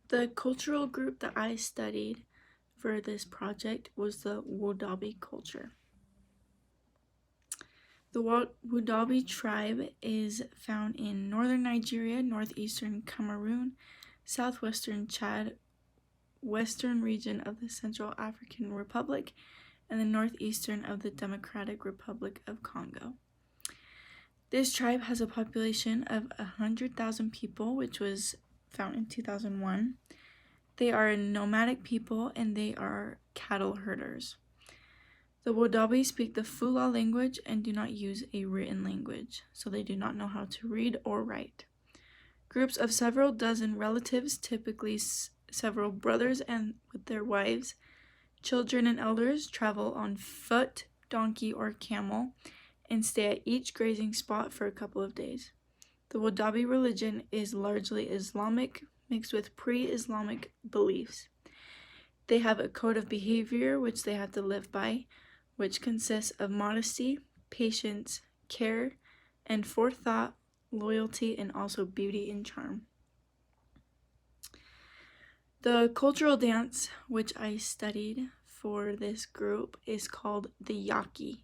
The cultural group that I studied for this project was the Wodaabe culture. The Wodaabe tribe is found in northern Nigeria, northeastern Cameroon, southwestern Chad, western region of the Central African Republic, and the northeastern of the Democratic Republic of Congo. This tribe has a population of 100,000 people, which was found in 2001. They are a nomadic people and they are cattle herders. The Wodaabe speak the Fula language and do not use a written language, so they do not know how to read or write. Groups of several dozen relatives, typically several brothers and with their wives, children and elders, travel on foot, donkey, or camel and stay at each grazing spot for a couple of days. The Wodaabe religion is largely Islamic, mixed with pre-Islamic beliefs. They have a code of behavior which they have to live by, which consists of modesty, patience, care, and forethought, loyalty, and also beauty and charm. The cultural dance which I studied for this group is called the Yaki.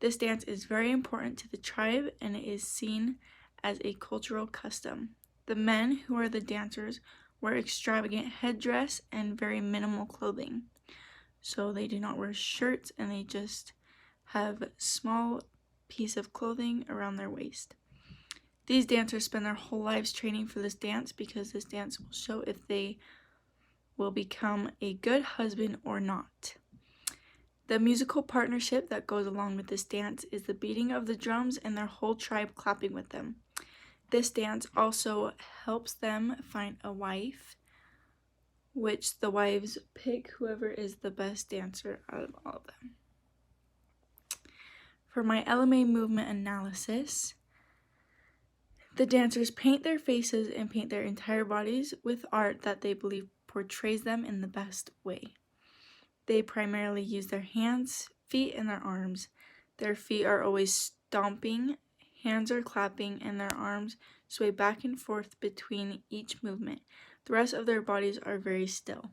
This dance is very important to the tribe and it is seen as a cultural custom. The men who are the dancers wear extravagant headdress and very minimal clothing. So they do not wear shirts and they just have a small piece of clothing around their waist. These dancers spend their whole lives training for this dance because this dance will show if they will become a good husband or not. The musical partnership that goes along with this dance is the beating of the drums and their whole tribe clapping with them. This dance also helps them find a wife, which the wives pick whoever is the best dancer out of all of them. For my LMA movement analysis, the dancers paint their faces and paint their entire bodies with art that they believe portrays them in the best way. They primarily use their hands, feet, and their arms. Their feet are always stomping, hands are clapping, and their arms sway back and forth between each movement. The rest of their bodies are very still.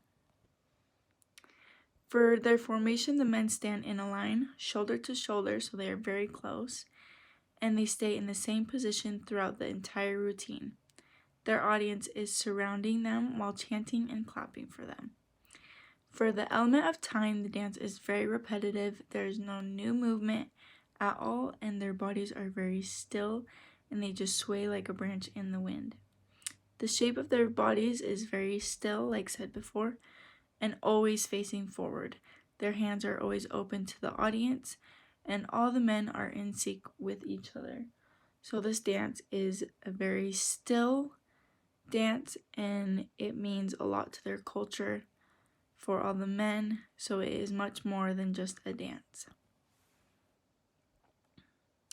For their formation, the men stand in a line, shoulder to shoulder, so they are very close, and they stay in the same position throughout the entire routine. Their audience is surrounding them while chanting and clapping for them. For the element of time, the dance is very repetitive. There is no new movement at all, and their bodies are very still, and they just sway like a branch in the wind. The shape of their bodies is very still, like said before, and always facing forward. Their hands are always open to the audience, and all the men are in sync with each other. So this dance is a very still dance, and it means a lot to their culture for all the men, so it is much more than just a dance.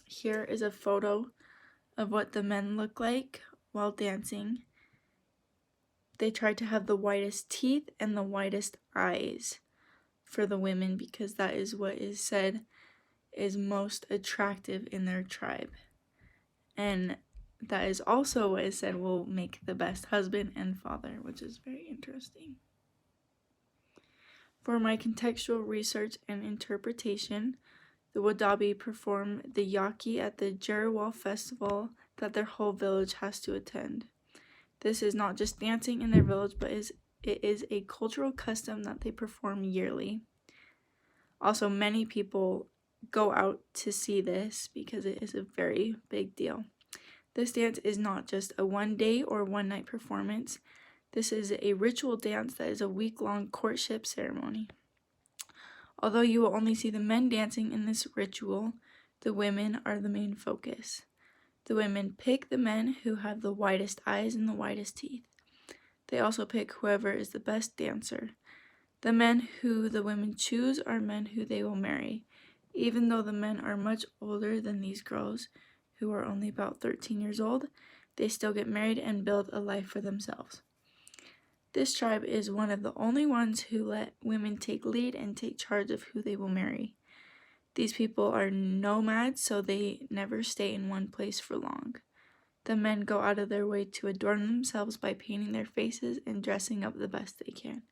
Here is a photo of what the men look like while dancing. They try to have the whitest teeth and the whitest eyes for the women because that is what is said is most attractive in their tribe. And that is also what is said will make the best husband and father, which is very interesting. For my contextual research and interpretation, the Wodaabe perform the Yaki at the Jerawal festival that their whole village has to attend. This is not just dancing in their village, but it is a cultural custom that they perform yearly. Also, many people go out to see this because it is a very big deal. This dance is not just a one-day or one-night performance. This is a ritual dance that is a week-long courtship ceremony. Although you will only see the men dancing in this ritual, the women are the main focus. The women pick the men who have the whitest eyes and the whitest teeth. They also pick whoever is the best dancer. The men who the women choose are men who they will marry, even though the men are much older than these girls, who are only about 13 years old. They still get married and build a life for themselves. This tribe is one of the only ones who let women take lead and take charge of who they will marry. These people are nomads, so they never stay in one place for long. The men go out of their way to adorn themselves by painting their faces and dressing up the best they can.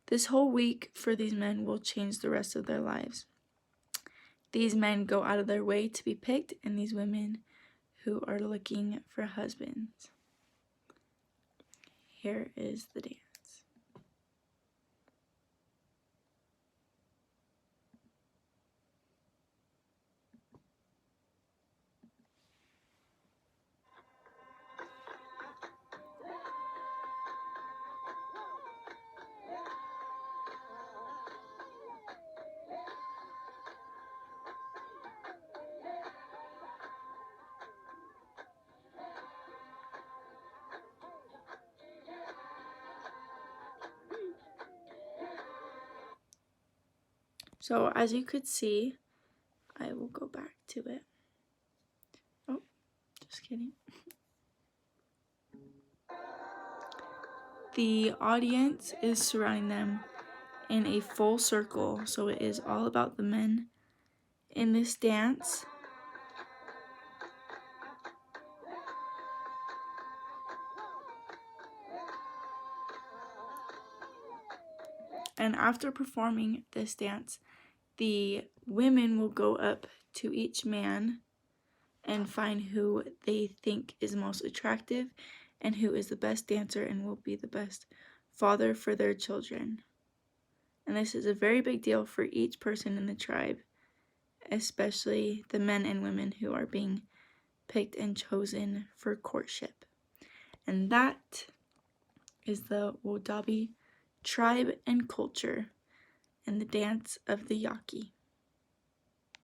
This whole week for these men will change the rest of their lives. These men go out of their way to be picked, and these women who are looking for husbands. Here is the dance. So as you could see, I will go back to it. Oh, just kidding. The audience is surrounding them in a full circle, so it is all about the men in this dance. And after performing this dance, the women will go up to each man and find who they think is most attractive and who is the best dancer and will be the best father for their children. And this is a very big deal for each person in the tribe, especially the men and women who are being picked and chosen for courtship. And that is the Wodaabe tribe and culture and the dance of the Yaqui.